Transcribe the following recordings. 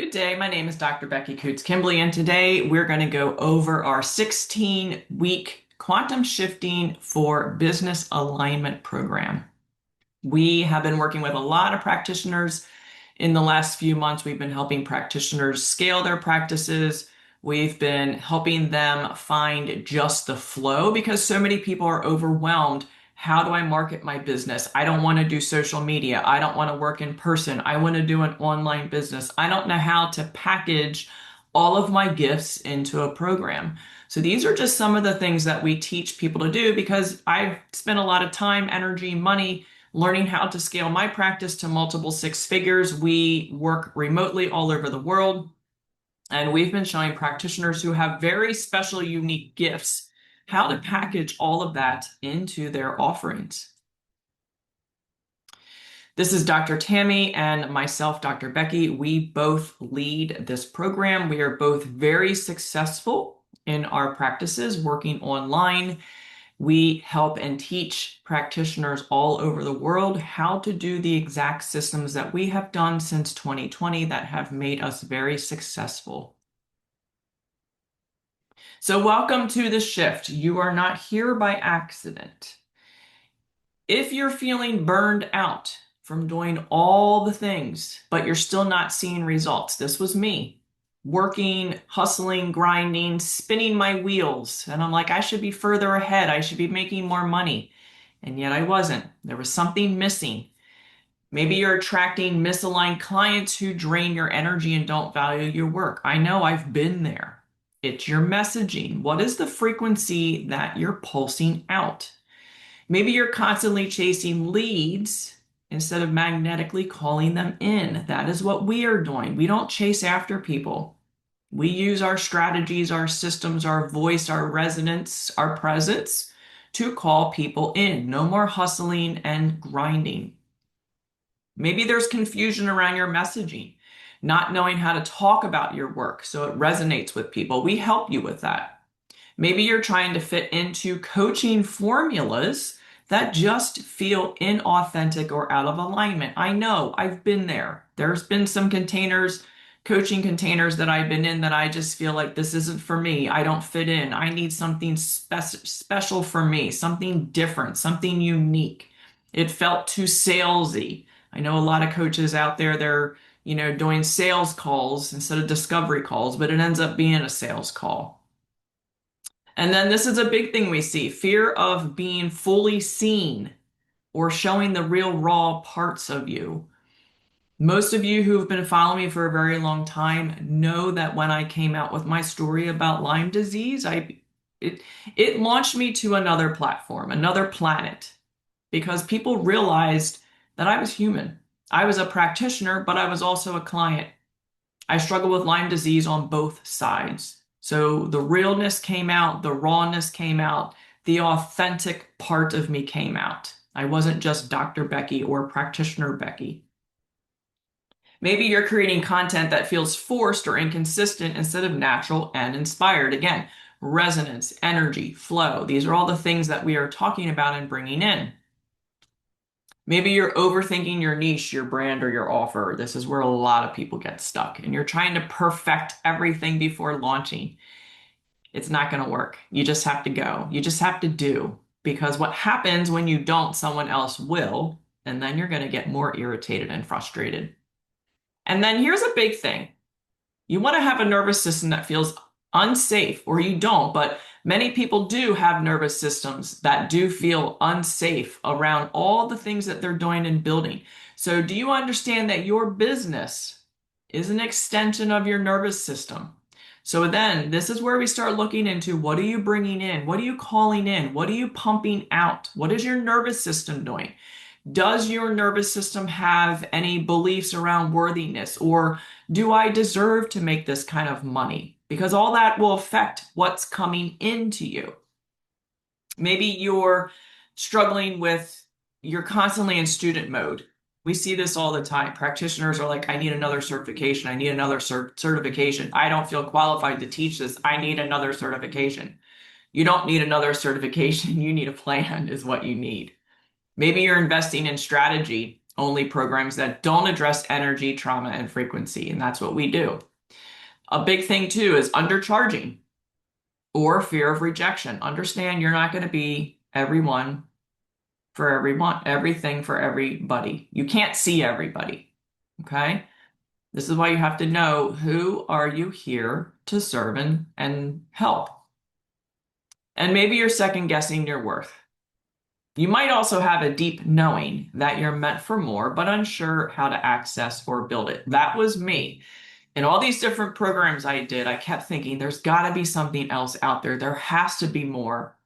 Good day. My name is Dr. Becky Coots-Kimbley, and today we're going to go over our 16-week quantum shifting for business alignment program. We have been working with a lot of practitioners in the last few months. We've been helping practitioners scale their practices. We've been helping them find just the flow because so many people are overwhelmed. How do I market my business? I don't want to do social media. I don't want to work in person. I want to do an online business. I don't know how to package all of my gifts into a program. So these are just some of the things that we teach people to do because I've spent a lot of time, energy, money learning how to scale my practice to multiple six figures. We work remotely all over the world, and we've been showing practitioners who have very special, unique gifts how to package all of that into their offerings. This is Dr. Tammy and myself, Dr. Becky. We both lead this program. We are both very successful in our practices working online. We help and teach practitioners all over the world how to do the exact systems that we have done since 2020 that have made us very successful. So welcome to the shift. You are not here by accident. If you're feeling burned out from doing all the things, but you're still not seeing results, this was me. Working, hustling, grinding, spinning my wheels. And I'm like, I should be further ahead. I should be making more money. And yet I wasn't. There was something missing. Maybe you're attracting misaligned clients who drain your energy and don't value your work. I know I've been there. It's your messaging. What is the frequency that you're pulsing out? Maybe you're constantly chasing leads instead of magnetically calling them in. That is what we are doing. We don't chase after people. We use our strategies, our systems, our voice, our resonance, our presence to call people in. No more hustling and grinding. Maybe there's confusion around your messaging, not knowing how to talk about your work so it resonates with people. We help you with that. Maybe you're trying to fit into coaching formulas that just feel inauthentic or out of alignment. I know, I've been there. There's been some containers, coaching containers that I've been in that I just feel like this isn't for me. I don't fit in. I need something special for me, something different, something unique. It felt too salesy. I know a lot of coaches out there, they're, doing sales calls instead of discovery calls, but it ends up being a sales call. And then this is a big thing we see, fear of being fully seen or showing the real raw parts of you. Most of you who've been following me for a very long time know that when I came out with my story about Lyme disease, it launched me to another platform, another planet, because people realized that I was human. I was a practitioner, but I was also a client. I struggle with Lyme disease on both sides. So the realness came out, the rawness came out, the authentic part of me came out. I wasn't just Dr. Becky or practitioner Becky. Maybe you're creating content that feels forced or inconsistent instead of natural and inspired. Again, resonance, energy, flow. These are all the things that we are talking about and bringing in. Maybe you're overthinking your niche, your brand, or your offer. This is where a lot of people get stuck, and you're trying to perfect everything before launching. It's not going to work. You just have to go. You just have to do. Because what happens when you don't, someone else will, and then you're going to get more irritated and frustrated. And then here's a big thing. You want to have a nervous system that feels unsafe, or you don't, but many people do have nervous systems that do feel unsafe around all the things that they're doing and building. So do you understand that your business is an extension of your nervous system? So then this is where we start looking into what are you bringing in? What are you calling in? What are you pumping out? What is your nervous system doing? Does your nervous system have any beliefs around worthiness, or do I deserve to make this kind of money? Because all that will affect what's coming into you. Maybe you're struggling with, you're constantly in student mode. We see this all the time. Practitioners are like, I need another certification. I need another certification. I don't feel qualified to teach this. I need another certification. You don't need another certification. You need a plan is what you need. Maybe you're investing in strategy only programs that don't address energy, trauma, and frequency. And that's what we do. A big thing too is undercharging or fear of rejection. Understand you're not going to be everyone for everyone, everything for everybody. You can't see everybody. Okay? This is why you have to know who are you here to serve and help. And maybe you're second guessing your worth. You might also have a deep knowing that you're meant for more, but unsure how to access or build it. That was me. In all these different programs I did, I kept thinking there's got to be something else out there. There has to be more.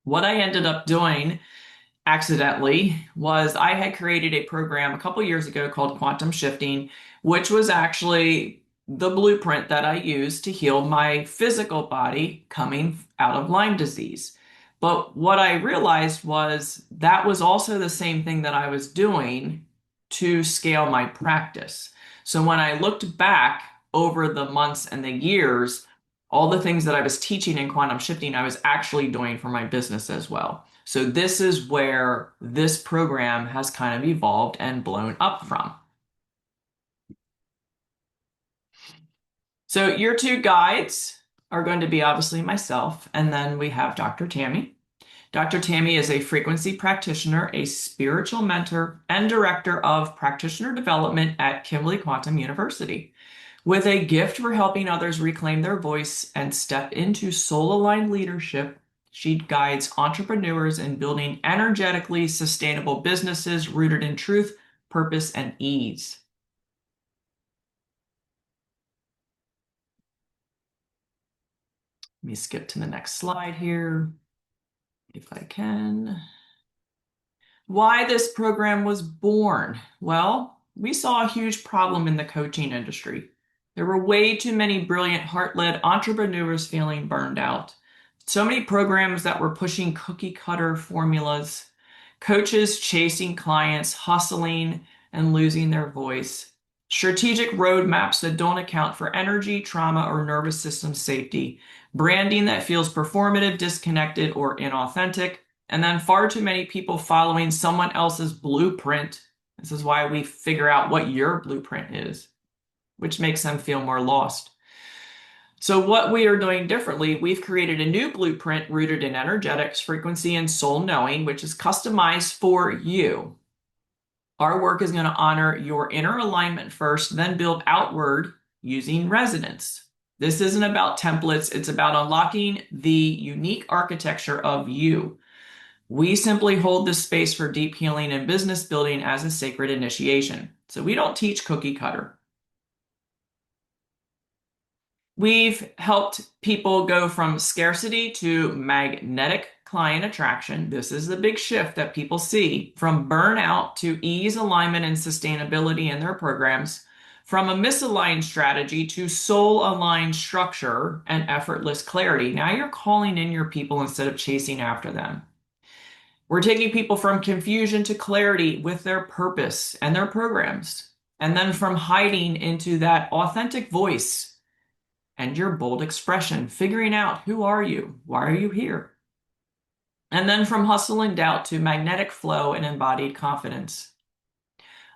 What I ended up doing accidentally was I had created a program a couple years ago called Quantum Shifting, which was actually the blueprint that I used to heal my physical body coming out of Lyme disease. But what I realized was that was also the same thing that I was doing to scale my practice. So when I looked back over the months and the years, all the things that I was teaching in quantum shifting, I was actually doing for my business as well. So this is where this program has kind of evolved and blown up from. So your two guides are going to be obviously myself, and then we have Dr. Tammy. Dr. Tammy is a frequency practitioner, a spiritual mentor, and director of practitioner development at Kimberly Quantum University. With a gift for helping others reclaim their voice and step into soul-aligned leadership, she guides entrepreneurs in building energetically sustainable businesses rooted in truth, purpose, and ease. Let me skip to the next slide here, if I can. Why this program was born? Well, we saw a huge problem in the coaching industry. There were way too many brilliant, heart-led entrepreneurs feeling burned out. So many programs that were pushing cookie cutter formulas, coaches chasing clients, hustling and losing their voice, strategic roadmaps that don't account for energy, trauma, or nervous system safety, branding that feels performative, disconnected, or inauthentic, and then far too many people following someone else's blueprint. This is why we figure out what your blueprint is, which makes them feel more lost. So what we are doing differently, we've created a new blueprint rooted in energetics, frequency, and soul knowing, which is customized for you. Our work is going to honor your inner alignment first, then build outward using resonance. This isn't about templates. It's about unlocking the unique architecture of you. We simply hold this space for deep healing and business building as a sacred initiation. So we don't teach cookie cutter. We've helped people go from scarcity to magnetic client attraction. This is the big shift that people see, from burnout to ease, alignment, and sustainability in their programs, from a misaligned strategy to soul-aligned structure and effortless clarity. Now you're calling in your people instead of chasing after them. We're taking people from confusion to clarity with their purpose and their programs, and then from hiding into that authentic voice and your bold expression, figuring out who are you? Why are you here? And then from hustle and doubt to magnetic flow and embodied confidence.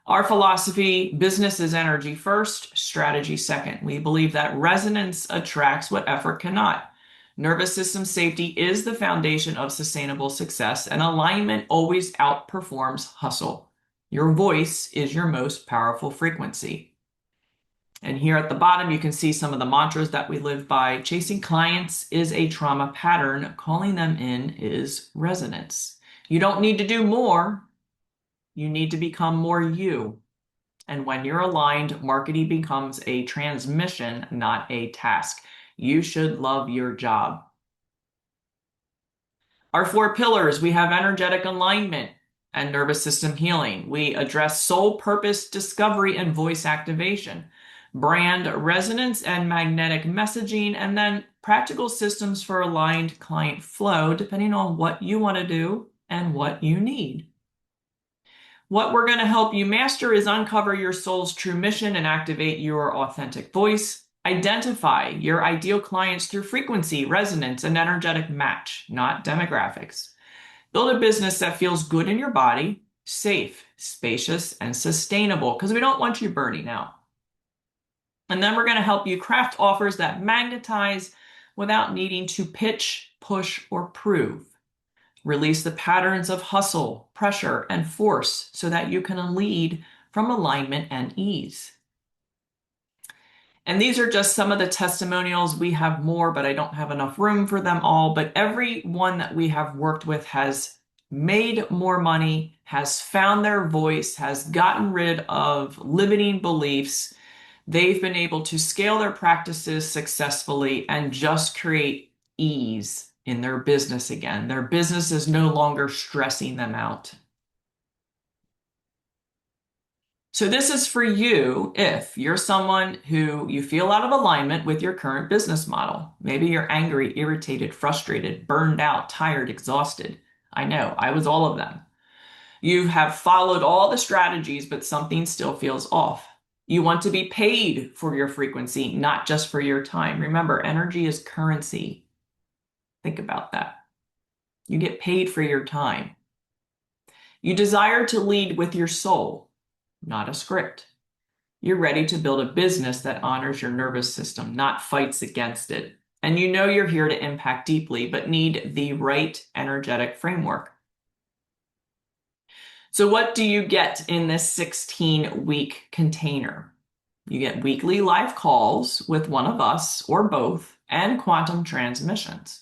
Our philosophy, business is energy first, strategy second. We believe that resonance attracts what effort cannot. Nervous system safety is the foundation of sustainable success, and alignment always outperforms hustle. Your voice is your most powerful frequency. And here at the bottom, you can see some of the mantras that we live by. Chasing clients is a trauma pattern. Calling them in is resonance. You don't need to do more. You need to become more you. And when you're aligned, marketing becomes a transmission, not a task. You should love your job. Our 4 pillars, we have energetic alignment and nervous system healing. We address soul purpose discovery and voice activation, brand resonance and magnetic messaging, and then practical systems for aligned client flow, depending on what you want to do and what you need. What we're going to help you master is uncover your soul's true mission and activate your authentic voice. Identify your ideal clients through frequency, resonance, and energetic match, not demographics. Build a business that feels good in your body, safe, spacious, and sustainable because we don't want you burning out. And then we're going to help you craft offers that magnetize without needing to pitch, push, or prove. Release the patterns of hustle, pressure, and force so that you can lead from alignment and ease. And these are just some of the testimonials. We have more, but I don't have enough room for them all. But everyone that we have worked with has made more money, has found their voice, has gotten rid of limiting beliefs. They've been able to scale their practices successfully and just create ease in their business again. Their business is no longer stressing them out. So this is for you if you're someone who you feel out of alignment with your current business model. Maybe you're angry, irritated, frustrated, burned out, tired, exhausted. I know, I was all of them. You have followed all the strategies, but something still feels off. You want to be paid for your frequency, not just for your time. Remember, energy is currency. Think about that. You get paid for your time. You desire to lead with your soul, not a script. You're ready to build a business that honors your nervous system, not fights against it. And you know you're here to impact deeply, but need the right energetic framework. So what do you get in this 16-week container? You get weekly live calls with one of us or both and quantum transmissions.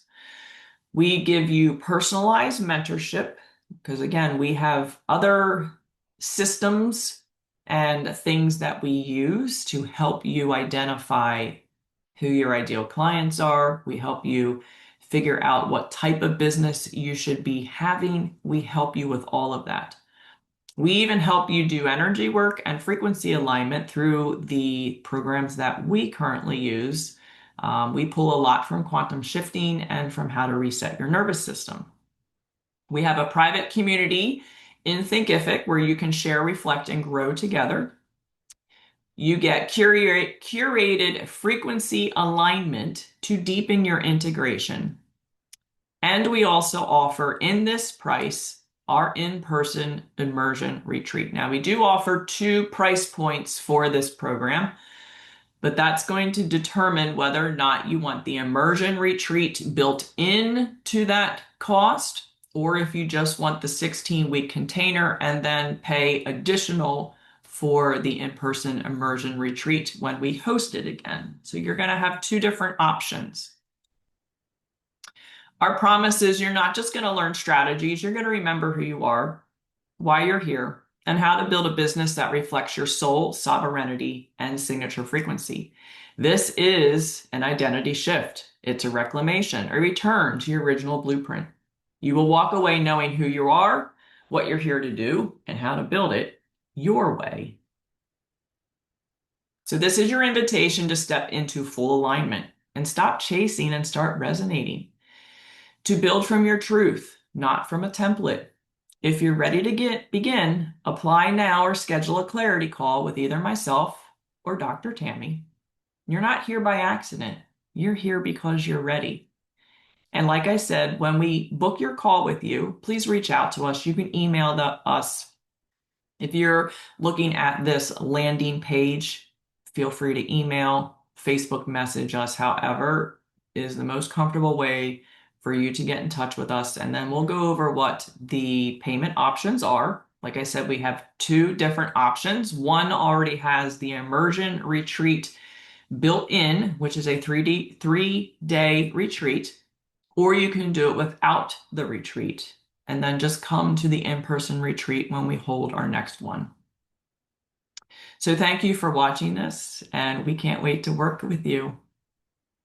We give you personalized mentorship because, again, we have other systems and things that we use to help you identify who your ideal clients are. We help you figure out what type of business you should be having. We help you with all of that. We even help you do energy work and frequency alignment through the programs that we currently use. We pull a lot from quantum shifting and from how to reset your nervous system. We have a private community in Thinkific where you can share, reflect, and grow together. You get curated frequency alignment to deepen your integration. And we also offer in this price our in-person immersion retreat. Now, we do offer 2 price points for this program, but that's going to determine whether or not you want the immersion retreat built into that cost, or if you just want the 16-week container and then pay additional for the in-person immersion retreat when we host it again. So you're going to have 2 different options. Our promise is you're not just going to learn strategies, you're going to remember who you are, why you're here, and how to build a business that reflects your soul, sovereignty, and signature frequency. This is an identity shift. It's a reclamation, a return to your original blueprint. You will walk away knowing who you are, what you're here to do, and how to build it your way. So this is your invitation to step into full alignment and stop chasing and start resonating. To build from your truth, not from a template. If you're ready to begin, apply now or schedule a clarity call with either myself or Dr. Tammy. You're not here by accident. You're here because you're ready. And like I said, when we book your call with you, please reach out to us. You can email us. If you're looking at this landing page, feel free to email, Facebook message us, however is the most comfortable way for you to get in touch with us. And then we'll go over what the payment options are. Like I said, we have 2 different options. One already has the immersion retreat built in, which is a 3-day retreat, or you can do it without the retreat and then just come to the in-person retreat when we hold our next one. So thank you for watching this, and we can't wait to work with you.